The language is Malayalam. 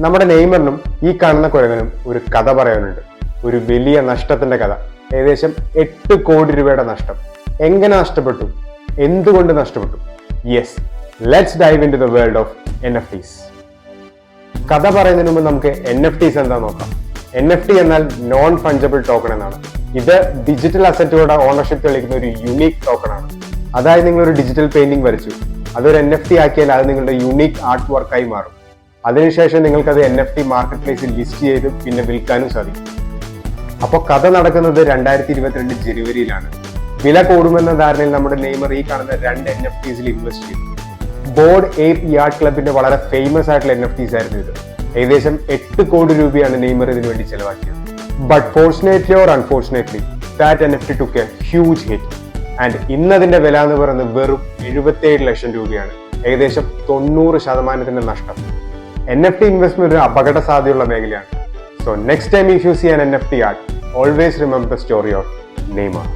നമ്മുടെ നെയ്മറിനും ഈ കാണുന്ന കുരങ്ങനും ഒരു കഥ പറയാനുണ്ട്. ഒരു വലിയ നഷ്ടത്തിന്റെ കഥ. ഏകദേശം 8 കോടി രൂപയുടെ നഷ്ടം. എങ്ങനെ നഷ്ടപ്പെട്ടു? എന്തുകൊണ്ട് നഷ്ടപ്പെട്ടു? Yes, let's dive into the world of NFTs. കഥ പറയുന്നതിന് മുമ്പ് നമുക്ക് NFTs എന്താ നോക്കാം. NFT എന്നാൽ നോൺ ഫഞ്ചബിൾ ടോക്കൺ എന്നാണ്. ഇത് ഡിജിറ്റൽ അസറ്റുകളുടെ ഓണർഷിപ്പ് തെളിയിക്കുന്ന ഒരു യുണീക് ടോക്കൺ ആണ്. അതായത് നിങ്ങൾ ഒരു ഡിജിറ്റൽ പെയിന്റിംഗ് വരച്ചു, അതൊരു NFT ആക്കിയാൽ അത് നിങ്ങളുടെ യുണീക് ആർട്ട് വർക്കായി മാറും. അതിനുശേഷം നിങ്ങൾക്ക് അത് NFT മാർക്കറ്റ് പ്ലേസിൽ ലിസ്റ്റ് ചെയ്ത് പിന്നെ വിൽക്കാനും സാധിക്കും. അപ്പോൾ കഥ നടക്കുന്നത് 2022 ജനുവരിയിലാണ്. വില കൂടുമെന്ന ധാരണയിൽ നമ്മുടെ നെയ്മർ ഈ കാണുന്ന 2 NFTs ഇൻവെസ്റ്റ് ചെയ്തു. ബോർഡ് ഏപ്പ് യാർഡ് ക്ലബിന്റെ വളരെ ഫേമസ് ആയിട്ടുള്ള NFTs ആയിരുന്നു ഇത്. ഏകദേശം 8 കോടി രൂപയാണ് നെയ്മർ ഇതിനു വേണ്ടി ചെലവാക്കിയത്. But fortunately or unfortunately that NFT took a huge hit. And ഇന്നതിന്റെ വില എന്ന് പറയുന്നത് വെറും 77 ലക്ഷം രൂപയാണ്. ഏകദേശം 90% നഷ്ടം. NFT ഇൻവെസ്റ്റ്മെന്റ് ഒരു അപകട സാധ്യതയുള്ള മേഖലയാണ്. So next time if you see an NFT art, always remember the story of Neymar.